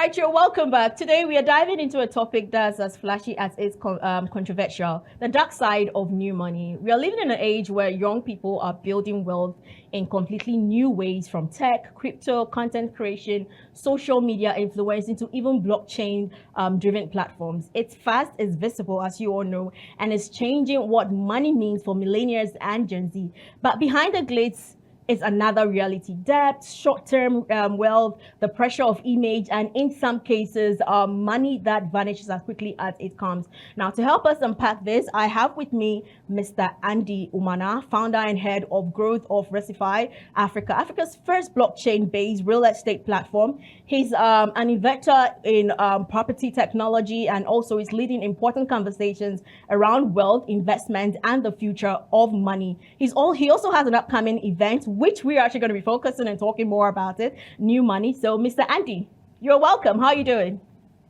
right, you're welcome back. Today we are diving into a topic that's as flashy as it's controversial, the dark side of new money. We are living in an age where young people are building wealth in completely new ways, from tech, crypto, content creation, social media influencing to even blockchain driven platforms. It's fast, it's visible, as you all know, and it's changing what money means for millennials and Gen Z. But behind the glitz is another reality: debt, short-term wealth, the pressure of image, and in some cases, money that vanishes as quickly as it comes. Now, to help us unpack this, I have with me Mr. Andy Umana, founder and head of growth of Recify Africa, Africa's first blockchain-based real estate platform. He's an investor in property technology, and also is leading important conversations around wealth, investment, and the future of money. He also has an upcoming event, which we're actually going to be focusing and talking more about it, new money. So, Mr. Andy, you're welcome. How are you doing?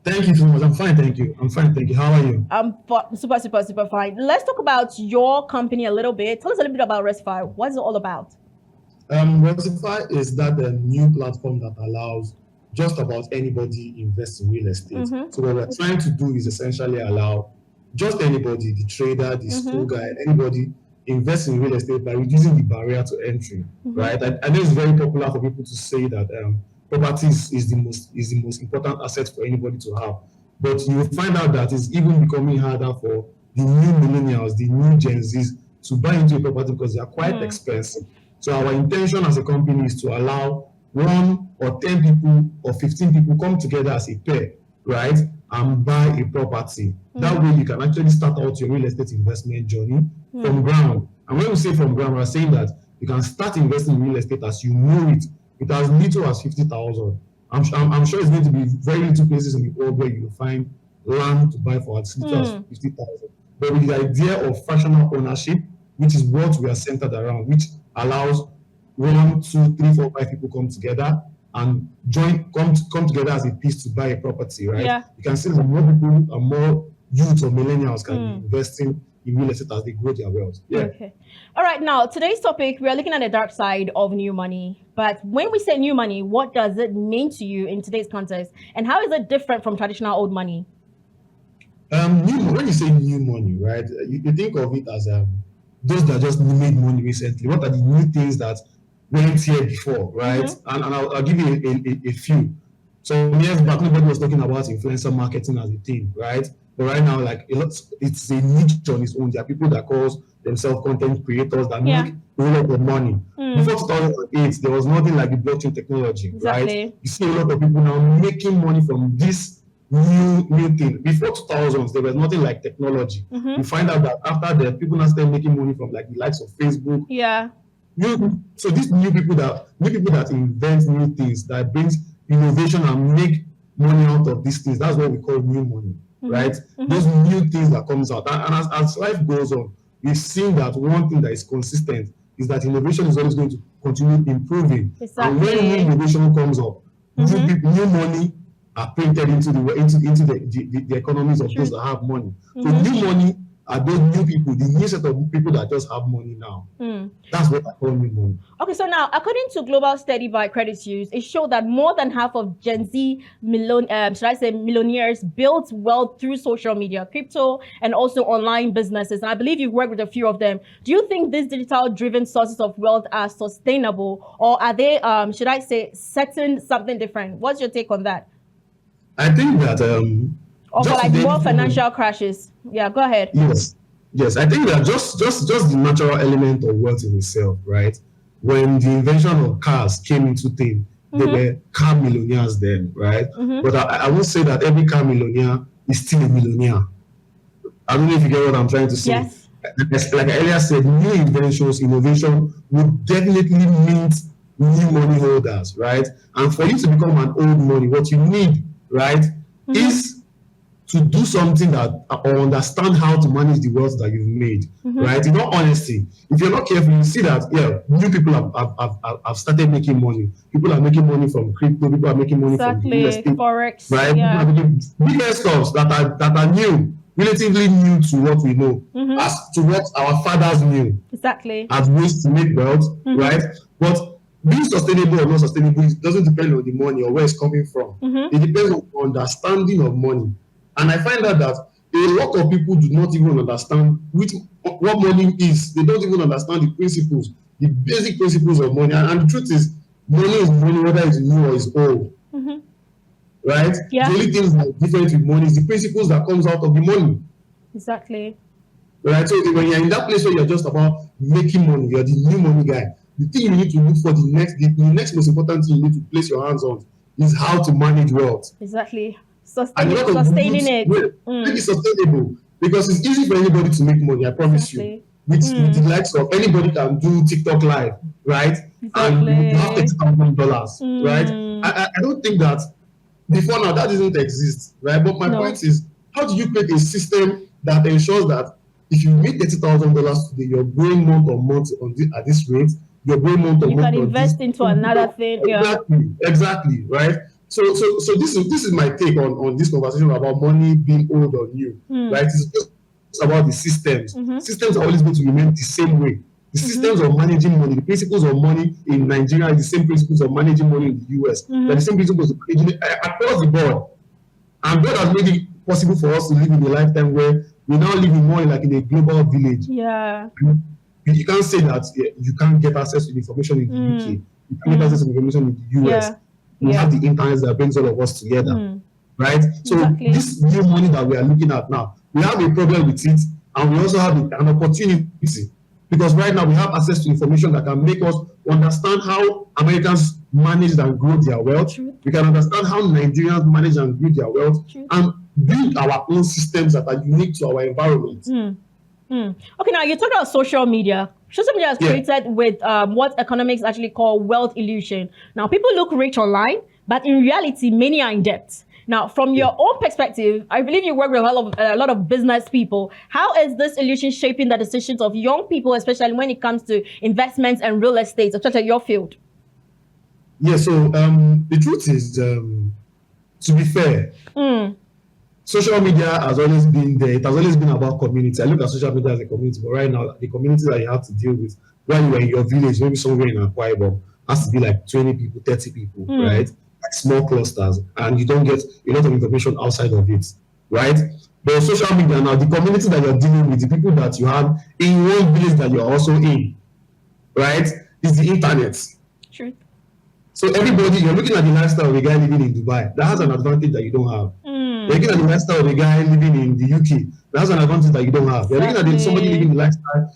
Thank you so much. I'm fine, thank you. I'm fine, thank you. How are you? I'm super fine. Let's talk about your company a little bit. Tell us a little bit about Recify. What's it all about? Recify is that new platform that allows just about anybody invest in real estate. So what we're trying to do is essentially allow just anybody, the trader, the school guy, anybody, invest in real estate by reducing the barrier to entry, right? I know it's very popular for people to say that property is the most important asset for anybody to have, but you will find out that it's even becoming harder for the new millennials, the new Gen Zs, to buy into a property because they are quite expensive. So our intention as a company is to allow 1 or 10 people or 15 people come together as a pair, right, and buy a property. That way you can actually start out your real estate investment journey from ground. And when we say from ground, we're saying that you can start investing in real estate as you know it, with as little as 50,000. I'm sure it's going to be very little places in the world where you find land to buy for as little as 50,000. But with the idea of fractional ownership, which is what we are centered around, which allows 1, 2, 3, 4, 5 people come together and come together as a piece to buy a property, right? Yeah. You can see that more people and more youth or millennials can be investing in real estate as they grow their wealth. Yeah. Okay. All right. Now, today's topic, we are looking at the dark side of new money. But when we say new money, what does it mean to you in today's context? And how is it different from traditional old money? When you say new money, right, you think of it as those that just made money recently. What are the new things that weren't here before, right? And I'll give you a few. So years back, nobody was talking about influencer marketing as a thing, right? But right now, like it's a niche on its own. There are people that call themselves content creators that make a lot of money. Before 2008, there was nothing like the blockchain technology, right? You see a lot of people now making money from this new thing. Before 2000s, there was nothing like technology. You find out that after the people now start making money from like the likes of Facebook. Yeah. So these new people that invent new things, that brings innovation and make money out of these things, that's what we call new money, right? Those new things that comes out. And as life goes on, we've seen that one thing that is consistent is that innovation is always going to continue improving. Exactly. And when new innovation comes up, new money are printed into the economies of those that have money. So new money are those new people, the new set of people that just have money now. That's what I call new money. Okay, so now, according to global study by Credit Suisse, it showed that more than half of Gen Z millionaires built wealth through social media, crypto, and also online businesses. And I believe you've worked with a few of them. Do you think these digital-driven sources of wealth are sustainable, or are they, should I say, setting something different? What's your take on that? I think that or for like more financial crashes. Yeah, go ahead. Yes. I think that just the natural element of wealth in itself, right? When the invention of cars came into thing, they were car millionaires then, right? But I will say that every car millionaire is still a millionaire. I don't know if you get what I'm trying to say. Yes. Like I earlier said, new inventions, innovation would definitely mint new money holders, right? And for you to become an old money, what you need, right, is to do something that or understand how to manage the wealth that you've made, right? In all honesty, if you're not careful, you see that new people have started making money. People are making money from crypto. People are making money from real estate, forex, right? Yeah. People are making bigger stuff that are new, relatively new to what we know, as to what our fathers knew. Exactly. As ways to make wealth, right? But being sustainable or not sustainable doesn't depend on the money or where it's coming from. It depends on understanding of money. And I find out that a lot of people do not even understand what money is. They don't even understand the principles, the basic principles of money. And the truth is, money is money, whether it's new or it's old. Right? Yeah. The only thing that is different with money is the principles that comes out of the money. Exactly. Right? So when you're in that place where you're just about making money, you're the new money guy. The thing you need to look for, the next most important thing you need to place your hands on is how to manage wealth. Exactly. And a lot of Sustaining it. Make it sustainable, because it's easy for anybody to make money, I promise you. With the likes of anybody can do TikTok live, right? And you have $30,000, right? I don't think that before now that doesn't exist, right? But my point is, how do you create a system that ensures that if you make $30,000 today, you're growing month on month at this rate, you're growing month on month. You can invest into another thing. Exactly, right? So this is my take on this conversation about money being old or new, right? It's about the systems. Systems are always going to remain the same way. The systems of managing money, the principles of money in Nigeria is the same principles of managing money in the US. They're the same principles of managing across the board. And God has made it possible for us to live in a lifetime where we now live in more like in a global village. Yeah. You can't say that you can't get access to the information in the UK. You can't get access to the information in the US. We have the internet that brings all of us together. Right? So this new money that we are looking at now, we have a problem with it, and we also have an opportunity. Because right now we have access to information that can make us understand how Americans manage and grow their wealth. We can understand how Nigerians manage and grow their wealth, and build our own systems that are unique to our environment. Okay, now you talked about social media. Social media is created with what economics actually call wealth illusion. Now, people look rich online, but in reality, many are in debt. Now, from your own perspective, I believe you work with a lot of business people. How is this illusion shaping the decisions of young people, especially when it comes to investments and real estate, especially your field? Yeah, so the truth is, to be fair, social media has always been there. It has always been about community. I look at social media as a community, but right now, the community that you have to deal with, when you are in your village, maybe somewhere in Akwa Ibom, has to be like 20 people, 30 people, right? Like small clusters, and you don't get a lot of information outside of it, right? But social media now, the community that you're dealing with, the people that you have in one village that you're also in, right, is the internet. True. So everybody, you're looking at the lifestyle of a guy living in Dubai. That has an advantage that you don't have. You're looking at the lifestyle of a guy living in the UK. That has an advantage that you don't have. You're looking at somebody living the lifestyle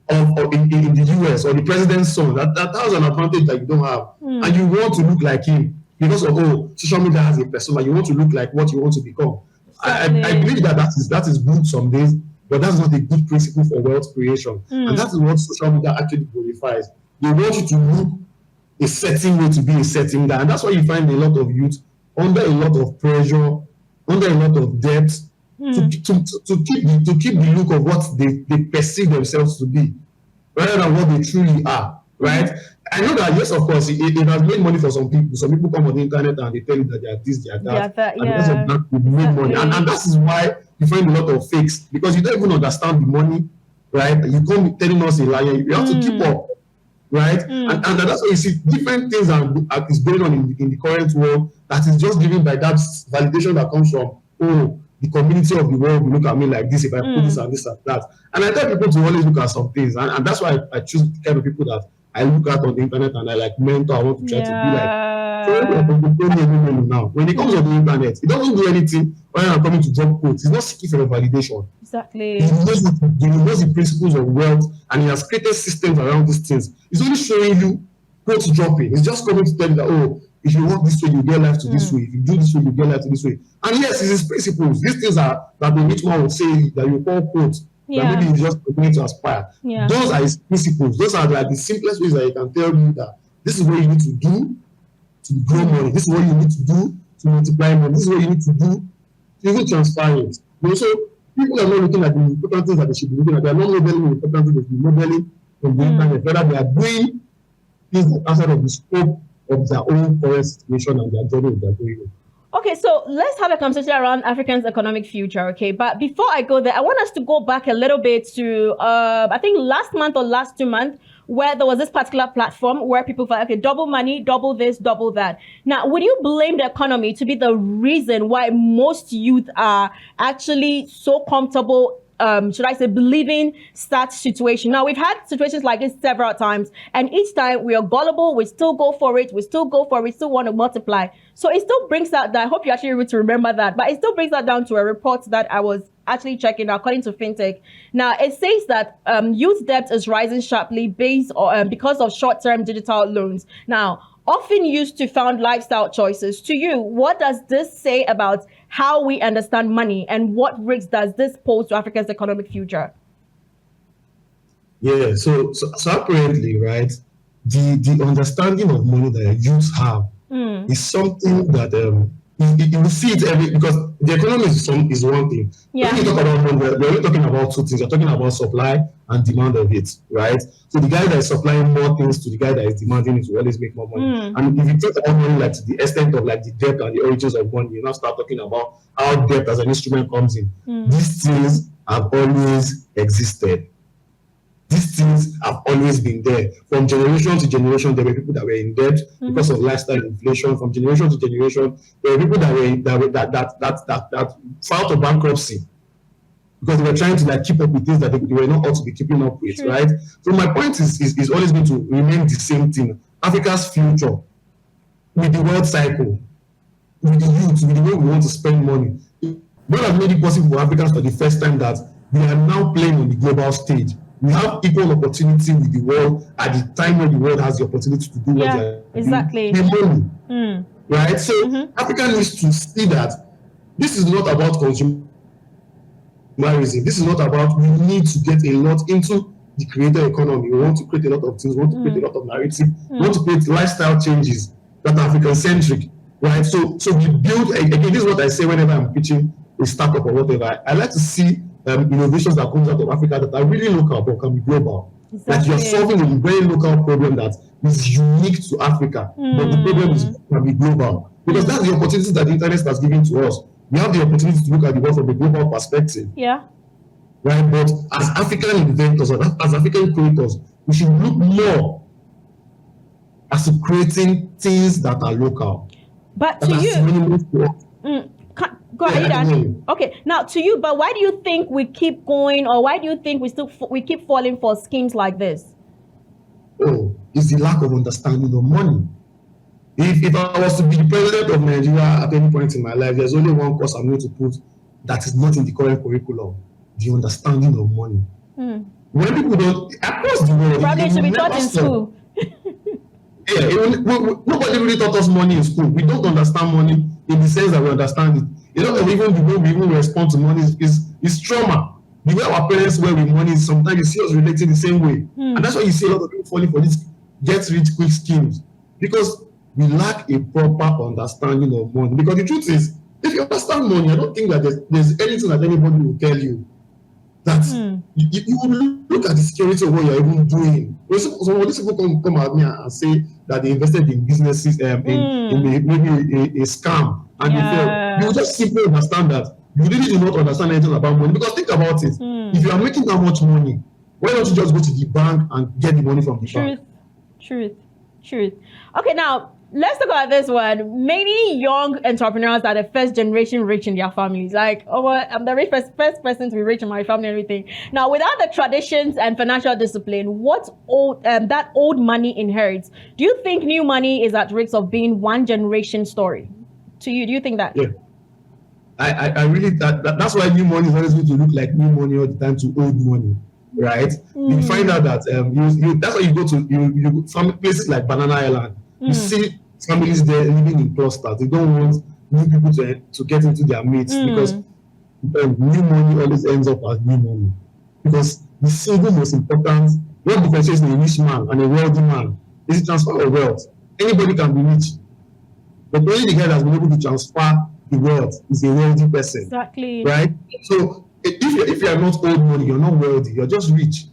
of in the US, or the president's son. That has an advantage that you don't have. And you want to look like him because of, social media has a persona. You want to look like what you want to become. I believe that is good some days, but that's not a good principle for wealth creation. And that is what social media actually glorifies. They want you to look a certain way to be a certain guy. And that's why you find a lot of youth under a lot of pressure, under a lot of debt, to keep the look of what they perceive themselves to be, rather than what they truly are, right? I know that, yes, of course, it has made money for some people. Some people come on the internet and they tell you that they are this, they are that. And because of that, they make money. And that is why you find a lot of fakes, because you don't even understand the money, right? You come telling us a lie. You have to keep up, right? And that's why you see different things that is going on in the current world that is just driven by that validation that comes from, the community of the world will look at me like this if I put this and this and that. And I tell people to always look at some things. And that's why I choose the kind of people that I look at on the internet and I like mentor. I want to try to be like. So now, when it comes on the internet, it doesn't do anything when I'm coming to drop quotes. It's not seeking for a validation. Exactly. He knows what to do. He knows the principles of wealth, and he has created systems around these things. It's only showing you quotes dropping. It's just coming to tell you that, if you work this way, you get life to this way. If you do this way, you get life to this way. And yes, it's his principles. These things are that the rich man would say that you call quotes. That maybe he's just going to aspire. Those are his principles. Those are like the simplest ways that he can tell you that this is what you need to do to grow money. This is what you need to do to multiply money. This is what you need to do to even transfer it. So people are not looking at the important things that they should be looking at. They are not modeling the important things they should be modeling from the internet. Whether they are doing things outside of the scope of their own current situation and their journey they're going on. Okay, so let's have a conversation around Africa's economic future, okay? But before I go there, I want us to go back a little bit to, I think last month or last 2 months, where there was this particular platform where people felt, okay, double money, double this, double that. Now, would you blame the economy to be the reason why most youth are actually so comfortable, should I say, believing that situation? Now, we've had situations like this several times, and each time we are gullible, we still go for it, we still want to multiply. So it still brings that, I hope you're actually able to remember that, but it still brings that down to a report that I was actually checking according to FinTech. Now, it says that youth debt is rising sharply because of short-term digital loans. Now, often used to fund lifestyle choices. To you, what does this say about how we understand money, and what risks does this pose to Africa's economic future? Yeah, so apparently, right, the understanding of money that youth have is something that you will see it because the economy is one thing. Yeah. When you talk about money, we're only talking about two things. You're talking about supply and demand of it, right? So the guy that is supplying more things to the guy that is demanding it will always make more money. And if you talk about money like to the extent of like the debt and the origins of money, you now start talking about how debt as an instrument comes in. These things have always existed. These things have always been there. From generation to generation, there were people that were in debt because of lifestyle inflation. From generation to generation, there were people that filed for bankruptcy because they were trying to like keep up with things that they were not ought to be keeping up with, right? So my point is always going to remain the same thing. Africa's future, with the world cycle, with the youth, with the way we want to spend money, what has made it possible for Africans for the first time that we are now playing on the global stage. We have equal opportunity with the world at the time when the world has the opportunity to do what they are exactly. doing. Money, right? So Africa needs to see that this is not about consumerism. This is not about we need to get a lot into the creator economy. We want to create a lot of things. We want to create a lot of narrative. We want to create lifestyle changes that are African-centric, right? So we build, again, this is what I say whenever I'm pitching a startup or whatever. I like to see innovations that comes out of Africa that are really local but can be global. Exactly. Like you're solving a very local problem that is unique to Africa, but the problem can be global. Because that's the opportunities that the internet has given to us. We have the opportunity to look at the world from a global perspective. Yeah. Right? But as African inventors or as African creators, we should look more as to creating things that are local. But to you, go ahead. Okay, now to you, but why do you think we keep going, or why do you think we keep falling for schemes like this? Oh, it's the lack of understanding of money. If I was to be the president of Nigeria at any point in my life, there's only one course I'm going to put that is not in the current curriculum: the understanding of money. When people don't across the world, probably should be taught in school. Nobody really taught us money in school. We don't understand money in the sense that we understand it. You know, even the way we even respond to money is trauma. The way our parents were with money, sometimes you see us relating the same way. And that's why you see a lot of people falling for these get-rich-quick schemes. Because we lack a proper understanding of money. Because the truth is, if you understand money, I don't think that there's anything that anybody will tell you that you will look at the security of what you're even doing. Some of these people come at me and say that they invested in businesses, in maybe a scam, and they fail. You will just simply understand that you really do not understand anything about money. Because think about it. If you are making that much money, why don't you just go to the bank and get the money from the bank? Truth. Okay, now let's talk about this one. Many young entrepreneurs are the first generation rich in their families. Like, I'm the first person to be rich in my family and everything. Now, without the traditions and financial discipline, what that old money inherits, do you think new money is at risk of being one generation story? To you, do you think that? Yeah. I really, that's why new money is always going to look like new money all the time to old money. Right? You find out that that's why you go to some places like Banana Island. You see families there living in clusters. They don't want new people to get into their mates because new money always ends up as new money. Because the single most important, what differentiates a rich man and a wealthy man is the transfer of wealth. Anybody can be rich, but only the guy that's been able to transfer the wealth is a wealthy person. Exactly. Right? So if you are not old money, you're not wealthy, you're just rich.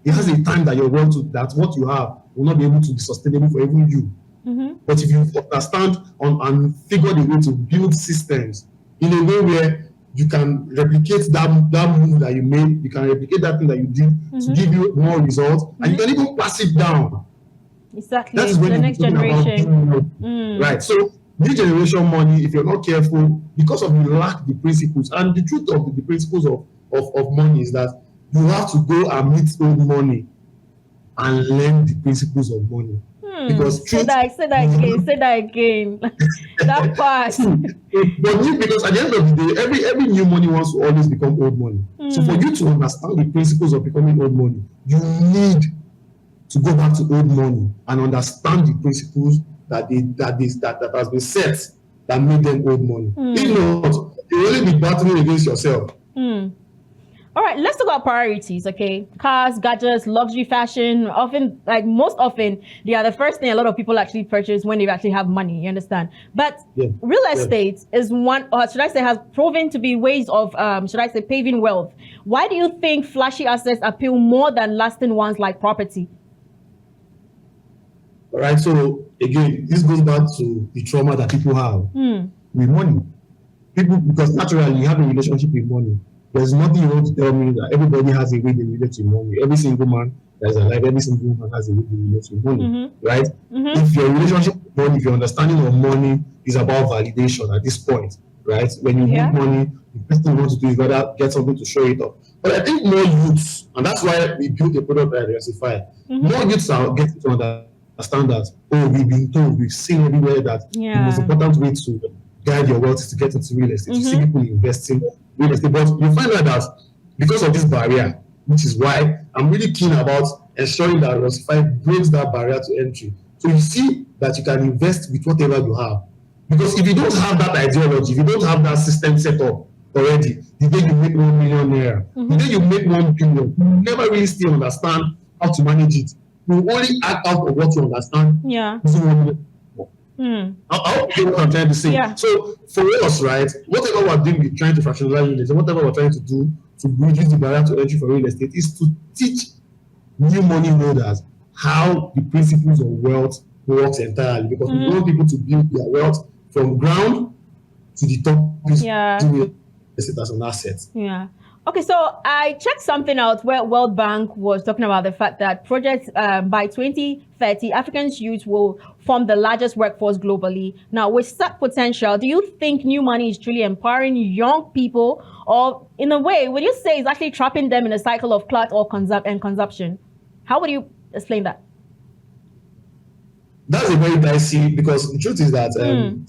It has a time that your wealth, that what you have will not be able to be sustainable for even you. But if you understand and figure the way to build systems in a way where you can replicate that move that you made, you can replicate that thing that you did to give you more results, and you can even pass it down. Exactly. That is when the you're next talking generation. about right. So new generation money, if you're not careful, because of you lack the principles, and the truth of the principles of money is that you have to go and meet old money and learn the principles of money. Because say that again. That part. But because at the end of the day, every new money wants to always become old money. So for you to understand the principles of becoming old money, you need to go back to old money and understand the principles that has been set that made them old money. If not, you'll only be battling against yourself. All right, let's talk about priorities, okay? Cars, gadgets, luxury fashion. Most often, they are the first thing a lot of people actually purchase when they actually have money, you understand? But real estate is one, or should I say, has proven to be ways of, paving wealth. Why do you think flashy assets appeal more than lasting ones like property? All right, so again, this goes back to the trauma that people have with money. People, because naturally you have a relationship with money. There's nothing you want to tell me that everybody has a way they relate to money. Every single man that is alive, every single woman has a way they relate to money, right? If your relationship with money, if your understanding of money is about validation at this point, right? When you need money, the first thing you want to do is rather get something to show it up. But I think more youths, and that's why we built a product that diversify. More youths are getting to understand that, we've been told, we've seen everywhere that the most important way to guide your wealth is to get into real estate. You see people investing in real estate, but you find out that because of this barrier, which is why I'm really keen about ensuring that Diversify breaks that barrier to entry. So you see that you can invest with whatever you have. Because if you don't have that ideology, if you don't have that system set up already, the day you make 1 million naira, the day you make 1 billion, you never really still understand how to manage it. You only act out of what you understand. I hope you know what I'm trying to say. So for us, right, whatever we're doing, we're trying to fractionalize real estate, whatever we're trying to do to reduce the barrier to entry for real estate is to teach new money holders how the principles of wealth works entirely, because we want people to build their wealth from ground to the top. Real estate as an asset. Okay, so I checked something out where World Bank was talking about the fact that projects by 2030, Africans youth will form the largest workforce globally. Now, with such potential, do you think new money is truly empowering young people, or in a way, would you say it's actually trapping them in a cycle of clout or consumption? How would you explain that? That's a very dicey, because the truth is that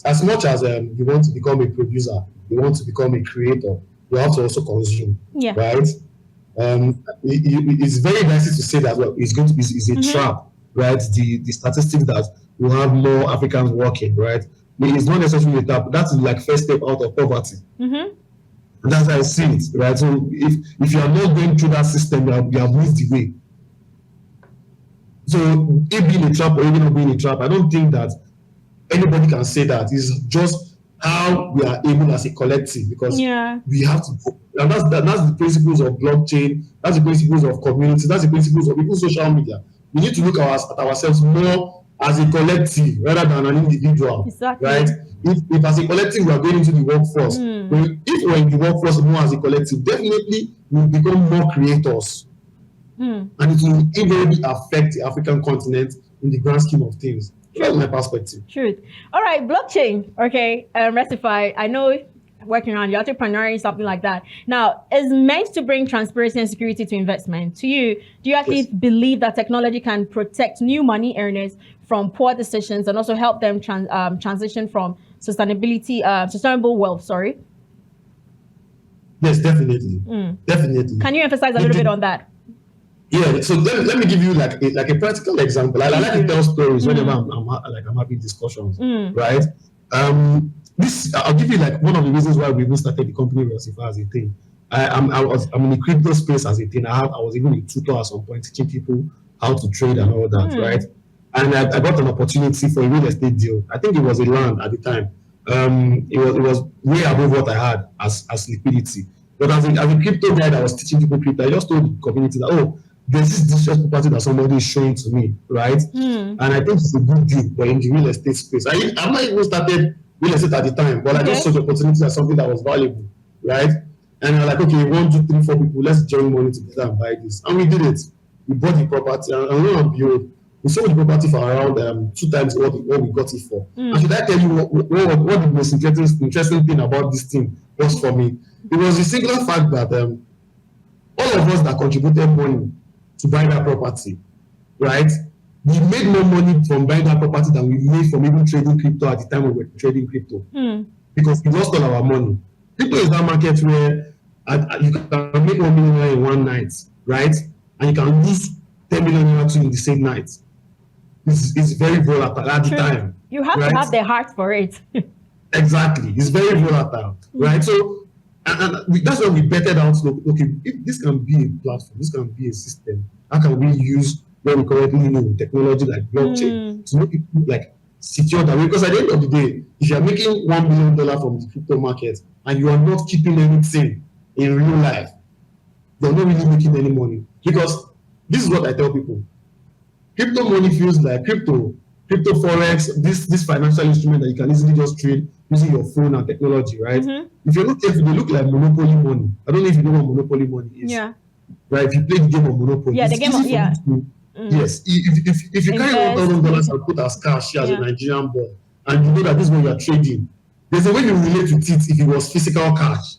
as much as you want to become a producer, you want to become a creator, you have to also consume, right? It's very dicey to say that it's a trap, right? The statistics that we have more Africans working, right? It's not necessarily a trap. That's like first step out of poverty. And that's how I see it, right? So if you are not going through that system, you have missed the way. So it being a trap or even not being a trap, I don't think that anybody can say that. It's just how we are able as a collective, because we have to, and that's the principles of blockchain, that's the principles of community, that's the principles of even social media. We need to look at ourselves more as a collective rather than an individual, right? If as a collective we are going into the workforce, if we're in the workforce more as a collective, definitely we'll become more creators. And it will invariably affect the African continent in the grand scheme of things. That's my perspective. Truth. All right, blockchain. Okay, Rectify. I know working on your entrepreneuring, something like that. Now, it's meant to bring transparency and security to investment. To you, do you actually believe that technology can protect new money earners from poor decisions and also help them transition from sustainable wealth? Sorry. Yes, definitely. Definitely. Can you emphasize a little bit on that? Yeah, so let me give you like a practical example. I like to tell stories whenever I'm having discussions, right? I'll give you like one of the reasons why we even started the company Recifa as a thing. I'm in the crypto space as a thing. I was even a tutor at some point teaching people how to trade and all that, right? And I got an opportunity for a real estate deal. I think it was a land at the time. It was way above what I had as liquidity. But as a crypto guy that was teaching people crypto, I just told the community that, there's this distressed property that somebody is showing to me, right? And I think it's a good deal, but in the real estate space. I've not even started real estate at the time, but I just saw the opportunity as something that was valuable, right? And I'm like, okay, 1, 2, 3, 4 people, let's join money together and buy this. And we did it. We bought the property, and lo and behold, we sold the property for around 2 times what we got it for. And should I tell you what the most interesting thing about this thing was for me? It was the singular fact that all of us that contributed money to buy that property, right? We made more money from buying that property than we made from even trading crypto at the time we were trading crypto. Because we lost all our money. Crypto is that market where you can make 1 million in one night, right? And you can lose 10 million too in the same night. It's very volatile at the time. You have to have the heart for it. Exactly. It's very volatile, right? So, that's why we betted out, okay, if this can be a platform, this can be a system, how can we use what we currently know, technology like blockchain, to make it like secure that way? Because at the end of the day, if you are making $1 million from the crypto market and you are not keeping anything in real life, you're not really making any money. Because this is what I tell people. Crypto money feels like crypto forex, this financial instrument that you can easily just trade using your phone and technology, right? If you're not careful, they look like monopoly money. I don't know if you know what monopoly money is. Yeah. Right? If you play the game of monopoly, yeah, the game of yes. If you carry $1,000 and put as cash as a Nigerian boy, and you know that this is what you are trading, there's a way you relate with it if it was physical cash.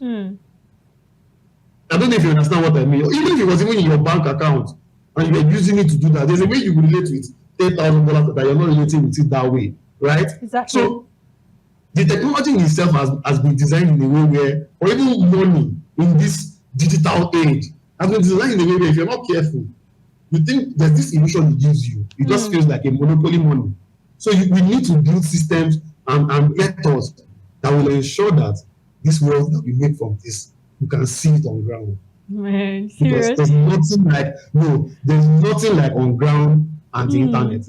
I don't know if you understand what I mean. Even if it was even in your bank account and you were using it to do that, there's a way you relate with $10,000 that you're not relating with it that way, right? Exactly. So the technology in itself has been designed in a way where, or even money in this digital age, has been designed in a way where if you're not careful, you think there's this illusion it gives you. It just feels like a monopoly money. So we need to build systems and methods that will ensure that this wealth that we make from this, you can see it on ground. Man, because there's nothing like on ground and the internet.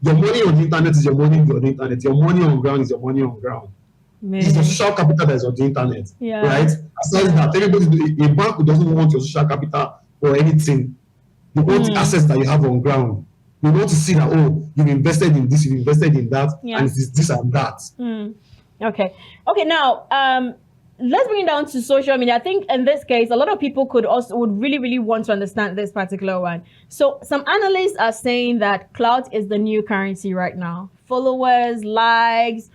Your money on the internet is your money on the internet. Your money on ground is your money on ground. It's the social capital that is on the internet, right? Aside that, a bank who doesn't want your social capital or anything, they want the assets that you have on ground. They want to see that, oh, you've invested in this, you've invested in that, and it is this and that. Okay. Now, let's bring it down to social media. I think in this case, a lot of people would really want to understand this particular one. So some analysts are saying that clout is the new currency right now. Followers, likes,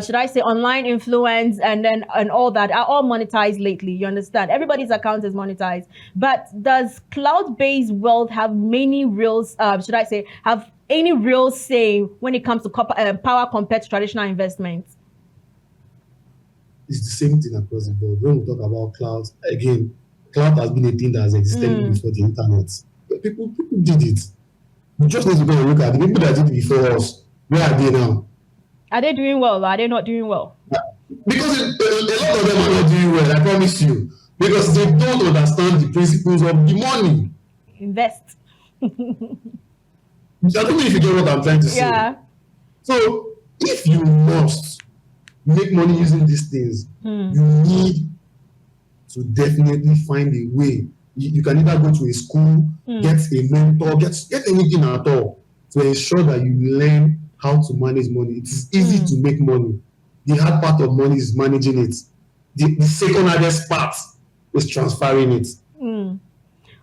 should I say online influence, and all that are all monetized lately. You understand? Everybody's account is monetized. But does cloud-based wealth have many real, have any real say when it comes to power compared to traditional investments? It's the same thing across the board. When we talk about cloud, again, cloud has been a thing that has existed before the internet. But people did it. We just need to go and look at the people that did it before us. Where are they now? Are they doing well or are they not doing well? Because a lot of them are not doing well, I promise you. Because they don't understand the principles of the money. Invest. I don't know if you get what I'm trying to say. Yeah. So if you must make money using these things, you need to definitely find a way. You can either go to a school, get a mentor, get anything at all to ensure that you learn how to manage money. It is easy to make money. The hard part of money is managing it. The second hardest part is transferring it.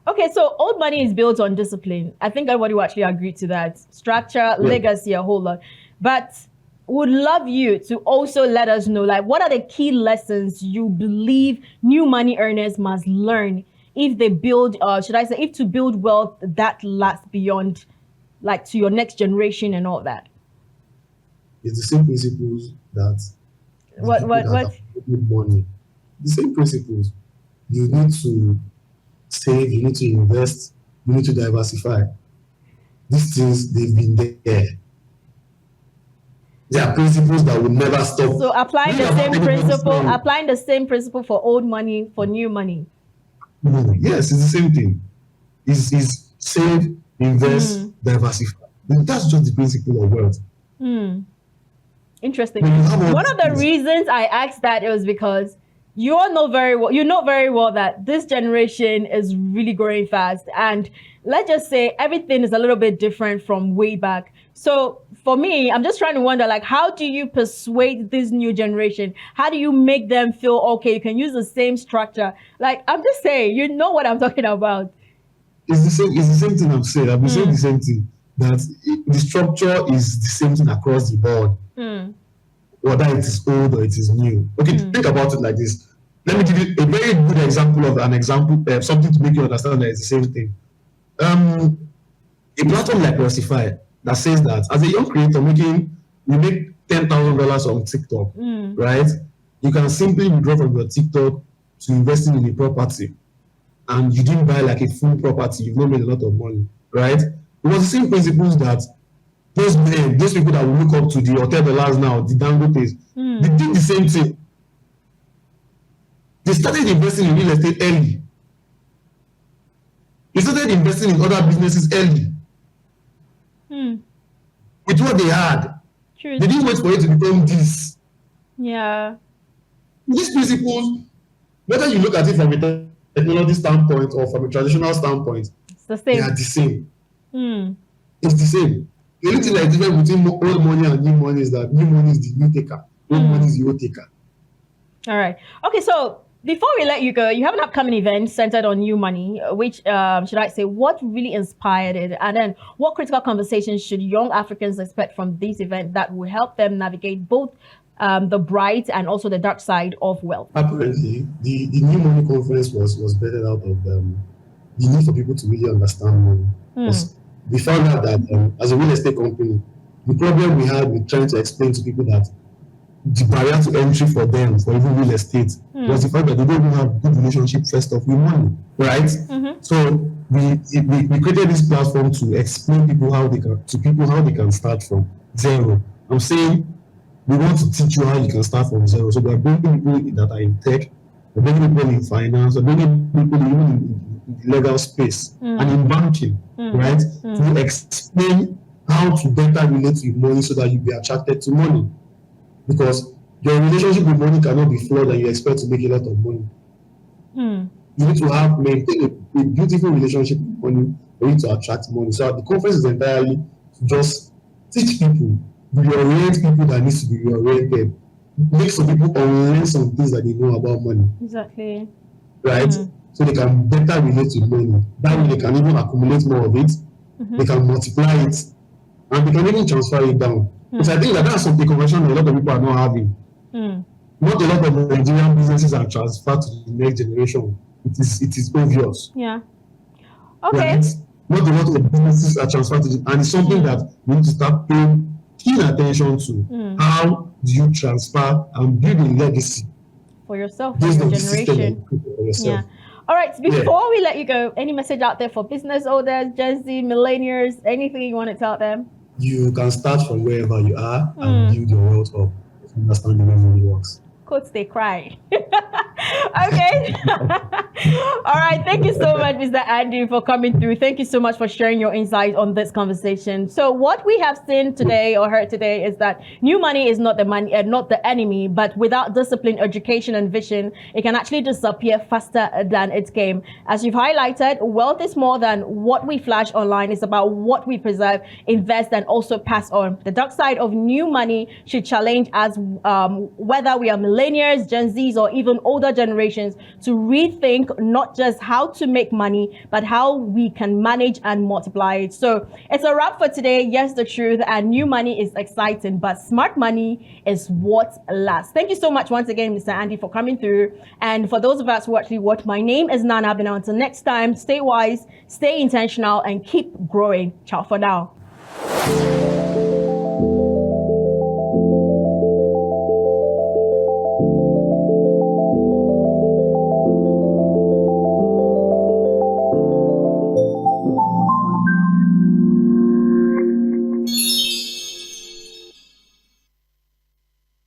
Okay, so old money is built on discipline. I think everybody will actually agree to that. Structure, legacy, a whole lot. But would love you to also let us know, like, what are the key lessons you believe new money earners must learn if they build, if to build wealth that lasts beyond, like, to your next generation and all that? It's the same principles that what money. The same principles. You need to save, you need to invest, you need to diversify. These things, they've been there. There are principles that will never stop. So applying the same principle for old money, for new money. Yes, it's the same thing. It's save, invest, diversify. That's just the principle of wealth. Interesting. One of the reasons I asked that was because you all know very well, you know very well that this generation is really growing fast. And let's just say everything is a little bit different from way back. So for me, I'm just trying to wonder, like, how do you persuade this new generation? How do you make them feel, okay, you can use the same structure? Like, I'm just saying, you know what I'm talking about. It's the same thing I'm saying. I've been saying the same thing. That the structure is the same thing across the board, whether it is old or it is new. Okay, think about it like this. Let me give you a very good example of something to make you understand that it's the same thing. A platform like Recify that says that as a young creator you make $10,000 on TikTok, right? You can simply withdraw from your TikTok to investing in a property, and you didn't buy like a full property, you've not made a lot of money, right? It was the same principles that those people that we look up to, the hotel dollars now, the Dangotes, they did the same thing. They started investing in real estate early. They started investing in other businesses early. With what they had. True. They didn't wait for it to become this. Yeah. These principles, whether you look at it from a technology standpoint or from a traditional standpoint, it's the same. They are the same. It's the same. The only thing that is different between old money and new money is that new money is the new taker. Old money is the old taker. All right. Okay, so before we let you go, you have an upcoming event centered on new money, which, should I say, what really inspired it? And then what critical conversations should young Africans expect from this event that will help them navigate both the bright and also the dark side of wealth? Apparently, the new money conference was birthed out of the need for people to really understand money. We found out that as a real estate company, the problem we had with trying to explain to people that the barrier to entry for them, for even real estate, was the fact that they don't even have good relationship first off with money, right? So we created this platform to explain how they can start from zero. I'm saying we want to teach you how you can start from zero. So we are bringing people that are in tech, we're bringing people in finance, we're bringing people even in the legal space and in banking, right? To explain how to better relate with money so that you be attracted to money. Because your relationship with money cannot be flawed and you expect to make a lot of money. You need to maintain a beautiful relationship with money for you to attract money. So the conference is entirely to just teach people, reorient people that needs to be reoriented, make some people unlearn some things that they know about money. Exactly. Right? So they can better relate with money. That way they can even accumulate more of it, they can multiply it, and they can even transfer it down. Because I think that's something convention a lot of people are not having. Not a lot of Nigerian businesses are transferred to the next generation. It is obvious. Yeah. Okay. Right? Not a lot of businesses are transferred to and it's something that we need to start paying keen attention to. How do you transfer and build a legacy for yourself, for your generation? Yeah. All right. Before we let you go, any message out there for business owners, Gen Z, millennials, anything you want to tell them? You can start from wherever you are and build your wealth up. Understand the way money works. Quotes, they cry. Okay. All right. Thank you so much, Mr. Andy, for coming through. Thank you so much for sharing your insight on this conversation. So what we have seen today or heard today is that new money is not the money, not the enemy, but without discipline, education, and vision, it can actually disappear faster than it came. As you've highlighted, wealth is more than what we flash online. It's about what we preserve, invest, and also pass on. The dark side of new money should challenge us, whether we are millennials, Gen Zs, or even older generations, to rethink not just how to make money, but how we can manage and multiply it. So it's a wrap for today. Yes, the truth, and new money is exciting, but smart money is what lasts. Thank you so much once again, Mr. Andy, for coming through. And for those of us who actually watch, my name is Nana Abina. Until next time, stay wise, stay intentional, and keep growing. Ciao for now.